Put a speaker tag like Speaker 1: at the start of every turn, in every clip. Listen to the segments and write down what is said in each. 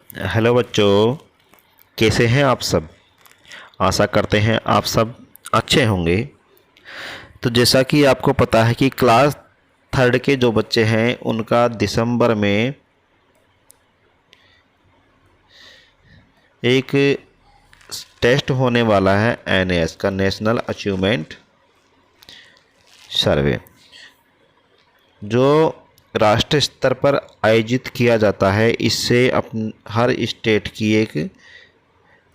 Speaker 1: Hello बच्चों, कैसे हैं आप सब। आशा करते हैं आप सब अच्छे होंगे। तो जैसा कि आपको पता है कि क्लास थर्ड के जो बच्चे हैं उनका दिसंबर में एक टेस्ट होने वाला है, एनएएस का, नेशनल अचीवमेंट सर्वे, जो राष्ट्रीय स्तर पर आयोजित किया जाता है। इससे हर स्टेट की एक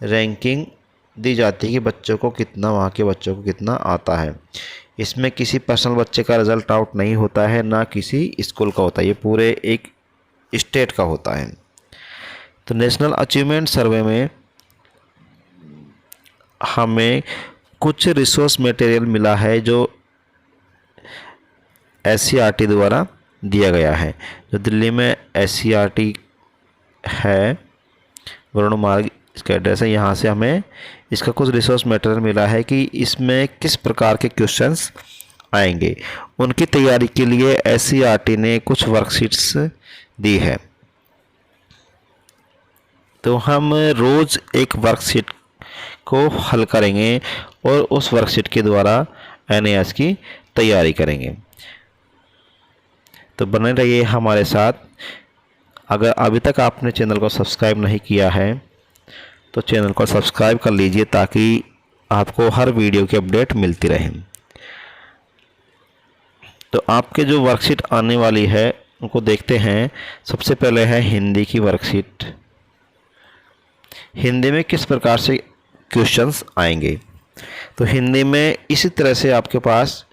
Speaker 1: रैंकिंग दी जाती है कि बच्चों को कितना, वहाँ के बच्चों को कितना आता है। इसमें किसी पर्सनल बच्चे का रिज़ल्ट आउट नहीं होता है, ना किसी स्कूल का होता है, ये पूरे एक स्टेट का होता है। तो नेशनल अचीवमेंट सर्वे में हमें कुछ रिसोर्स मटेरियल मिला है जो एससीईआरटी द्वारा दिया गया है। जो दिल्ली में एससीईआरटी है, वरुण मार्ग इसका एड्रेस है, यहाँ से हमें इसका कुछ रिसोर्स मटेरियल मिला है कि इसमें किस प्रकार के क्वेश्चंस आएंगे। उनकी तैयारी के लिए एससीईआरटी ने कुछ वर्कशीट्स दी है। तो हम रोज़ एक वर्कशीट को हल करेंगे और उस वर्कशीट के द्वारा एनएएस की तैयारी करेंगे। तो बने रहिए हमारे साथ। अगर अभी तक आपने चैनल को सब्सक्राइब नहीं किया है तो चैनल को सब्सक्राइब कर लीजिए, ताकि आपको हर वीडियो की अपडेट मिलती रहे। तो आपके जो वर्कशीट आने वाली है उनको देखते हैं। सबसे पहले है हिंदी की वर्कशीट। हिंदी में किस प्रकार से क्वेश्चंस आएंगे। तो हिंदी में इसी तरह से आपके पास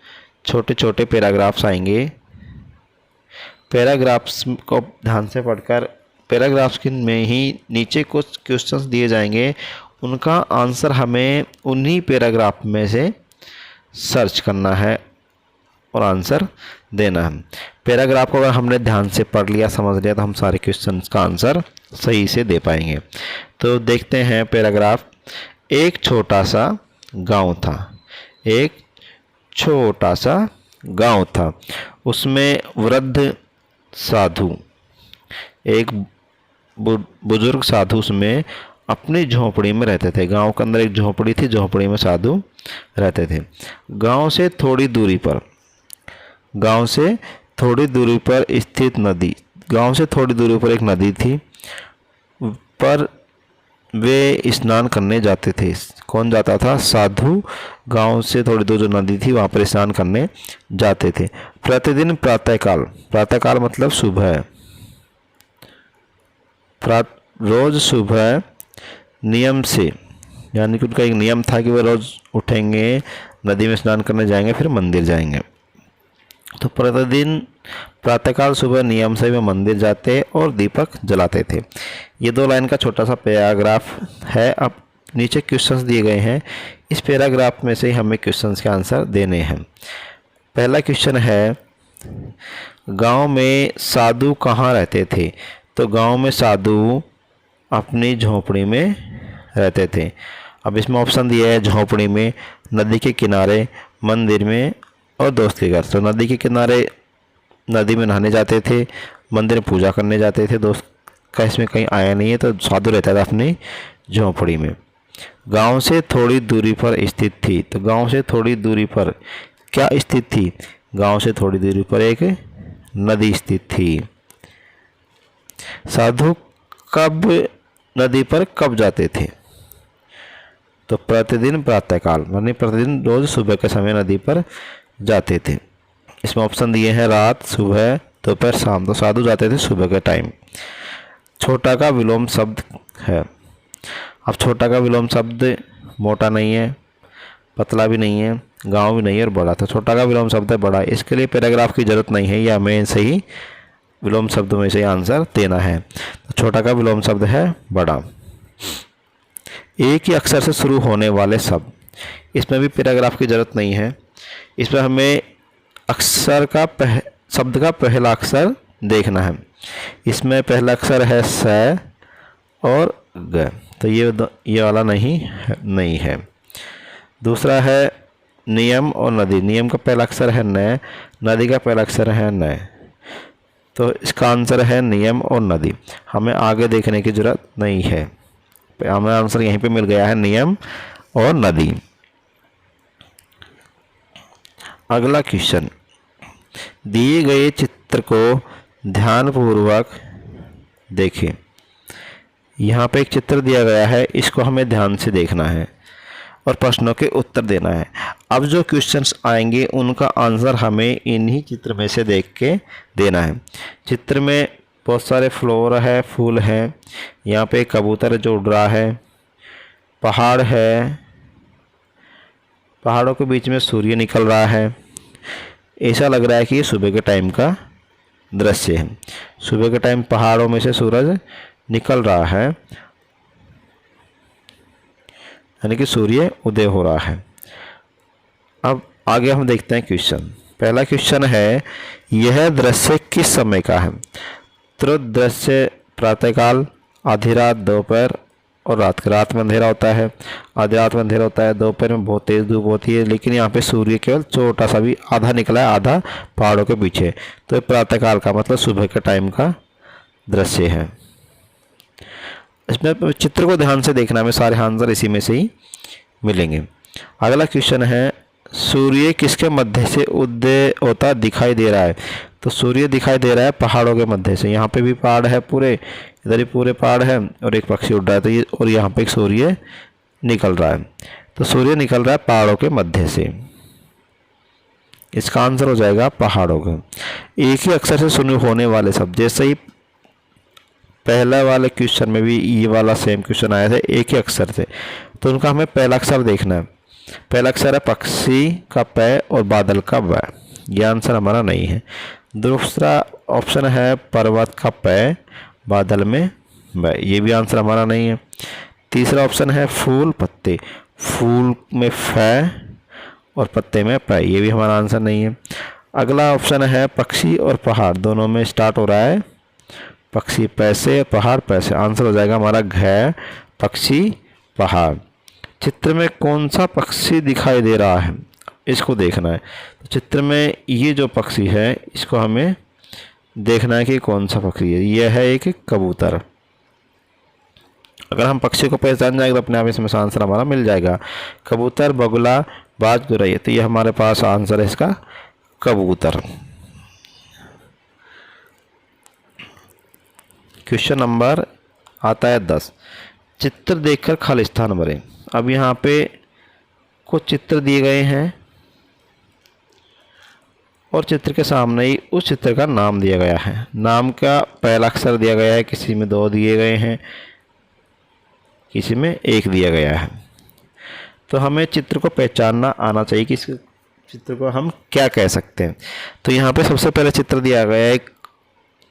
Speaker 1: छोटे छोटे पैराग्राफ्स आएंगे। पैराग्राफ्स को ध्यान से पढ़कर, पैराग्राफ्स में ही नीचे कुछ क्वेश्चंस दिए जाएंगे, उनका आंसर हमें उन्हीं पैराग्राफ में से सर्च करना है और आंसर देना है। पैराग्राफ को अगर हमने ध्यान से पढ़ लिया, समझ लिया, तो हम सारे क्वेश्चंस का आंसर सही से दे पाएंगे। तो देखते हैं पैराग्राफ। एक छोटा सा गांव था। एक छोटा सा गांव था, उसमें वृद्ध साधु, एक बुजुर्ग साधु उसमें अपनी झोपड़ी में रहते थे। गांव के अंदर एक झोपड़ी थी, झोपड़ी में साधु रहते थे। गांव से थोड़ी दूरी पर, गांव से थोड़ी दूरी पर स्थित नदी, गांव से थोड़ी दूरी पर एक नदी थी, पर वे स्नान करने जाते थे। कौन जाता था? साधु गांव से थोड़ी दूर जो नदी थी वहाँ पर स्नान करने जाते थे। प्रतिदिन प्रातःकाल, प्रातःकाल मतलब सुबह, रोज सुबह नियम से, यानी कि उनका एक नियम था कि वे रोज उठेंगे, नदी में स्नान करने जाएंगे, फिर मंदिर जाएंगे। तो प्रतिदिन प्रातःकाल सुबह नियम से वे मंदिर जाते और दीपक जलाते थे। ये 2 लाइन का छोटा सा पैराग्राफ है। अब नीचे क्वेश्चंस दिए गए हैं, इस पैराग्राफ में से ही हमें क्वेश्चंस के आंसर देने हैं। पहला क्वेश्चन है, गांव में साधु कहाँ रहते थे। तो गांव में साधु अपनी झोपड़ी में रहते थे। अब इसमें ऑप्शन दिया है, झोपड़ी में, नदी के किनारे, मंदिर में और दोस्त के घर। तो नदी के किनारे, नदी में नहाने जाते थे, मंदिर में पूजा करने जाते थे। दोस्त का इसमें कहीं आया नहीं है, तो साधु रहता था अपनी झोपड़ी में। गांव से थोड़ी दूरी पर स्थित थी। तो गांव से थोड़ी दूरी पर क्या स्थित थी? गांव से थोड़ी दूरी पर एक नदी स्थित थी। साधु कब नदी पर कब जाते थे? तो प्रतिदिन प्रातःकाल, यानी प्रतिदिन रोज सुबह के समय नदी पर जाते थे। इसमें ऑप्शन दिए हैं, रात, सुबह, दोपहर, शाम। तो साधु जाते थे सुबह के टाइम। छोटा का विलोम शब्द है। अब छोटा का विलोम शब्द मोटा नहीं है, पतला भी नहीं है, गांव भी नहीं है और बड़ा। तो छोटा का विलोम शब्द है बड़ा। इसके लिए पैराग्राफ की जरूरत नहीं है, या हमें सही विलोम शब्द में से आंसर देना है। तो छोटा का विलोम शब्द है बड़ा। एक ही अक्षर से शुरू होने वाले शब्द, इसमें भी पैराग्राफ की जरूरत नहीं है। इसमें हमें अक्षर का शब्द का पहला अक्षर देखना है। इसमें पहला अक्षर है स और ग। तो ये वाला नहीं है। दूसरा है नियम और नदी। नियम का पहला अक्षर है न, नदी का पहला अक्षर है न। तो इसका आंसर है नियम और नदी। हमें आगे देखने की जरूरत नहीं है, हमें आंसर यहीं पे मिल गया है, नियम और नदी। अगला क्वेश्चन, दिए गए चित्र को ध्यानपूर्वक देखें। यहाँ पे एक चित्र दिया गया है, इसको हमें ध्यान से देखना है और प्रश्नों के उत्तर देना है। अब जो क्वेश्चंस आएंगे उनका आंसर हमें इन्हीं चित्र में से देख के देना है। चित्र में बहुत सारे फ्लोर है, फूल है, यहाँ पे कबूतर जो उड़ रहा है, पहाड़ है, पहाड़ों के बीच में सूर्य निकल रहा है। ऐसा लग रहा है कि ये सुबह के टाइम का दृश्य है। सुबह के टाइम पहाड़ों में से सूरज निकल रहा है, यानी कि सूर्य उदय हो रहा है। अब आगे हम देखते हैं क्वेश्चन। पहला क्वेश्चन है, यह दृश्य किस समय का है? तो दृश्य प्रातःकाल, आधी रात, दोपहर और रात का। रात में अंधेरा होता है, आधी रात में अंधेरा होता है, दोपहर में बहुत तेज़ धूप होती है, लेकिन यहाँ पे सूर्य केवल छोटा सा भी आधा निकला है, आधा पहाड़ों के पीछे। तो ये प्रातःकाल का मतलब सुबह के टाइम का दृश्य है। इसमें चित्र को ध्यान से देखना, में सारे आंसर इसी में से ही मिलेंगे। अगला क्वेश्चन है, सूर्य किसके मध्य से उदय होता दिखाई दे रहा है? तो सूर्य दिखाई दे रहा है पहाड़ों के मध्य से। यहाँ पे भी पहाड़ है पूरे, इधर ही पूरे पहाड़ है और एक पक्षी उड़ रहा है, तो ये और यहाँ पे एक सूर्य निकल रहा है। तो सूर्य निकल रहा है पहाड़ों के मध्य से। इसका आंसर हो जाएगा पहाड़ों के। एक ही अक्षर से शुरू होने वाले शब्द, जैसे ही पहला वाले क्वेश्चन में भी ये वाला सेम क्वेश्चन आया था, एक ही अक्षर से, तो उनका हमें पहला अक्षर देखना है। पहला अक्षर है पक्षी का प और बादल का ब, यह आंसर हमारा नहीं है। दूसरा ऑप्शन है पर्वत का प, बादल में ब, ये भी आंसर हमारा नहीं है। तीसरा ऑप्शन है फूल पत्ते, फूल में फ और पत्ते में प, ये भी हमारा आंसर नहीं है। अगला ऑप्शन है पक्षी और पहाड़, दोनों में स्टार्ट हो रहा है पक्षी पैसे, पहाड़ पैसे, आंसर हो जाएगा हमारा घ, पक्षी पहाड़। चित्र में कौन सा पक्षी दिखाई दे रहा है, इसको देखना है। तो चित्र में ये जो पक्षी है इसको हमें देखना है कि कौन सा पक्षी है। यह है एक कबूतर। अगर हम पक्षी को पहचान जाएंगे तो अपने आप इसमें आंसर हमारा मिल जाएगा। कबूतर, बगुला, बाज, गौरैया, तो ये हमारे पास आंसर है इसका कबूतर। क्वेश्चन नंबर आता है 10, चित्र देखकर खाली स्थान भरें। अब यहाँ पे कुछ चित्र दिए गए हैं और चित्र के सामने ही उस चित्र का नाम दिया गया है। नाम का पहला अक्षर दिया गया है, किसी में 2 दिए गए हैं, किसी में 1 दिया गया है। तो हमें चित्र को पहचानना आना चाहिए कि इस चित्र को हम क्या कह सकते हैं। तो यहाँ पे सबसे पहले चित्र दिया गया है एक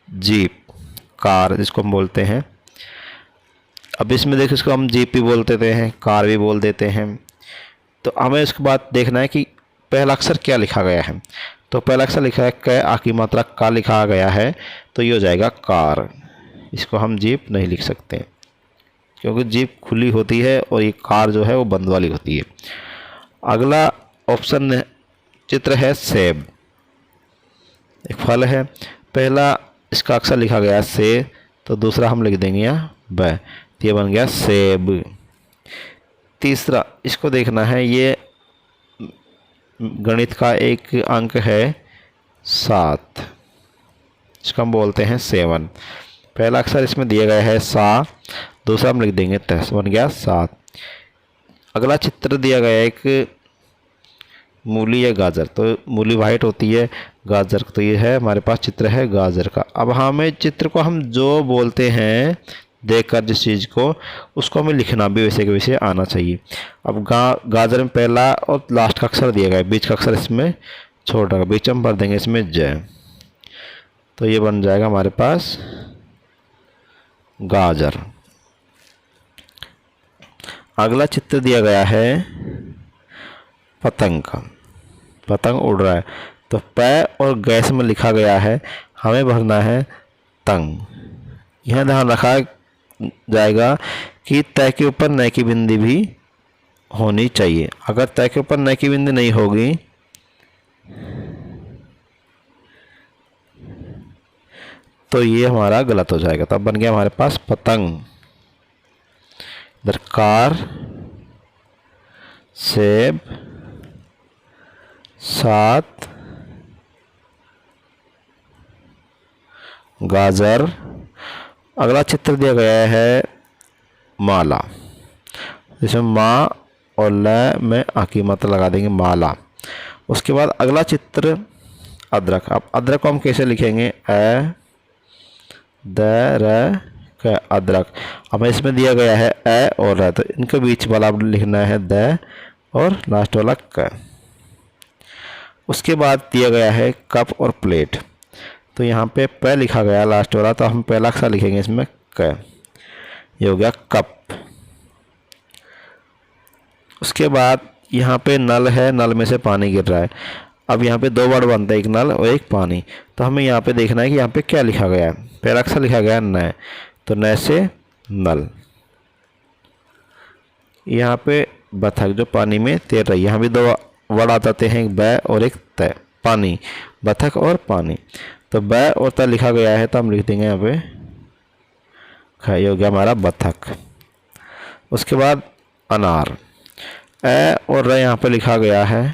Speaker 1: जीप, कार जिसको हम बोलते हैं। अब इसमें देखो, इसको हम जीप भी बोल देते हैं, कार भी बोल देते हैं। तो हमें इसके बाद देखना है कि पहला अक्षर क्या लिखा गया है। तो पहला अक्षर लिखा है क, आ की मात्रा का लिखा गया है, तो ये हो जाएगा कार। इसको हम जीप नहीं लिख सकते क्योंकि जीप खुली होती है और ये कार जो है वो बंद वाली होती है। अगला ऑप्शन चित्र है सेब, एक फल है। पहला इसका अक्षर लिखा गया है से, तो दूसरा हम लिख देंगे यहाँ ब, ये बन गया सेब। तीसरा इसको देखना है, ये गणित का एक अंक है 7, इसको हम बोलते हैं 7। पहला अक्षर इसमें दिया गया है सा, दूसरा हम लिख देंगे त, बन गया 7। अगला चित्र दिया गया है एक मूली या गाजर, तो मूली वाइट होती है, गाजर, तो ये है हमारे पास चित्र है गाजर का। अब हमें चित्र को हम जो बोलते हैं देखकर जिस चीज़ को, उसको हमें लिखना भी वैसे के वैसे आना चाहिए। अब गाजर में पहला और लास्ट का अक्षर दिया गया है, बीच का अक्षर इसमें छोटा का, बीच में भर देंगे इसमें ज, तो ये बन जाएगा हमारे पास गाजर। अगला चित्र दिया गया है पतंग का, पतंग उड़ रहा है, तो प और गैस में लिखा गया है, हमें भरना है तंग। यह ध्यान रखा जाएगा कि तय के ऊपर न की बिंदी भी होनी चाहिए। अगर तय के ऊपर न की बिंदी नहीं होगी तो ये हमारा गलत हो जाएगा। तब बन गया हमारे पास पतंग। इधर कार, सेब, 7, गाजर। अगला चित्र दिया गया है माला, जिसमें माँ और ल में आ की मात्रा लगा देंगे, माला। उसके बाद अगला चित्र अदरक। अब अदरक को हम कैसे लिखेंगे? अ द र क, अदरक। हमें इसमें दिया गया है अ और र, तो इनके बीच वाला लिखना है द और लास्ट वाला क। उसके बाद दिया गया है कप और प्लेट, तो यहाँ पे प लिखा गया लास्ट वाला, तो हम पहला अक्षर लिखेंगे इसमें क। ये हो गया कप। उसके बाद यहाँ पे नल है, नल में से पानी गिर रहा है। अब यहाँ पे 2 वर्ड बनता है, एक नल और एक पानी। तो हमें यहाँ पे देखना है कि यहाँ पे क्या लिखा गया है। पहला अक्षर लिखा गया है न, तो न से नल। यहाँ पे बतख जो पानी में तैर रही है, यहाँ भी 2 वर्ड आ जाते हैं, एक ब और एक त, पानी, बतख और पानी। तो ब और त लिखा गया है, तो हम लिख देंगे यहाँ पे ख। ये हो गया हमारा बतख। उसके बाद अनार, ए और र यहाँ पे लिखा गया है,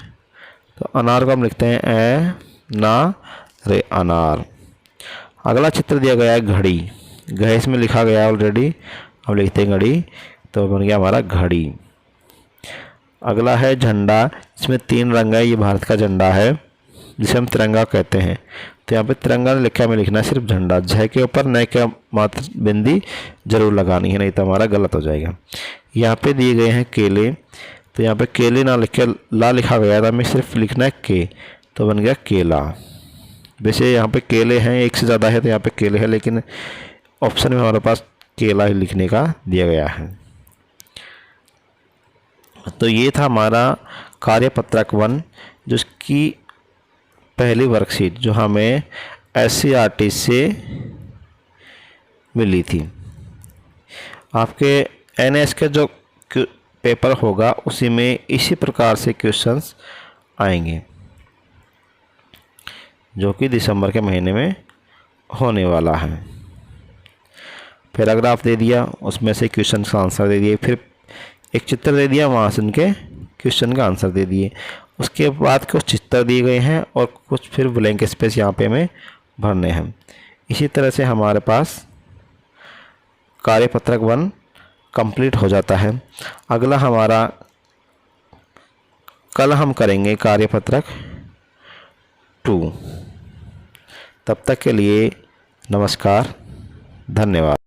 Speaker 1: तो अनार को हम लिखते हैं ए ना रे, अनार। अगला चित्र दिया गया है घड़ी, घ इसमें लिखा गया है ऑलरेडी, हम लिखते हैं घड़ी, तो बन गया हमारा घड़ी। अगला है झंडा, इसमें 3 रंग है, ये भारत का झंडा है जिसे हम तिरंगा कहते हैं। तो यहाँ पे तिरंगा लिखा है, हमें लिखना है सिर्फ झंडा। झ के ऊपर न के मात्र बिंदी जरूर लगानी है, नहीं तो हमारा गलत हो जाएगा। यहाँ पे दिए गए हैं केले, तो यहाँ पे केले ना लिख के ला लिखा गया था, हमें सिर्फ लिखना है के, तो बन गया केला। वैसे यहाँ पे केले हैं, एक से ज़्यादा है तो यहाँ पे केले है, लेकिन ऑप्शन में हमारे पास केला ही लिखने का दिया गया है। तो ये था हमारा कार्यपत्रक 1, जिसकी पहली वर्कशीट जो हमें SCERT से मिली थी। आपके NS के जो पेपर होगा उसी में इसी प्रकार से क्वेश्चंस आएंगे, जो कि दिसंबर के महीने में होने वाला है। पैराग्राफ दे दिया, उसमें से क्वेश्चन का आंसर दे दिए, फिर एक चित्र दे दिया, वहाँ से उनके क्वेश्चन का आंसर दे दिए। उसके बाद कुछ चित्र दिए गए हैं और कुछ फिर ब्लैंक स्पेस यहाँ पे हमें भरने हैं। इसी तरह से हमारे पास कार्यपत्रक 1 कंप्लीट हो जाता है। अगला हमारा कल हम करेंगे कार्यपत्रक 2। तब तक के लिए नमस्कार, धन्यवाद।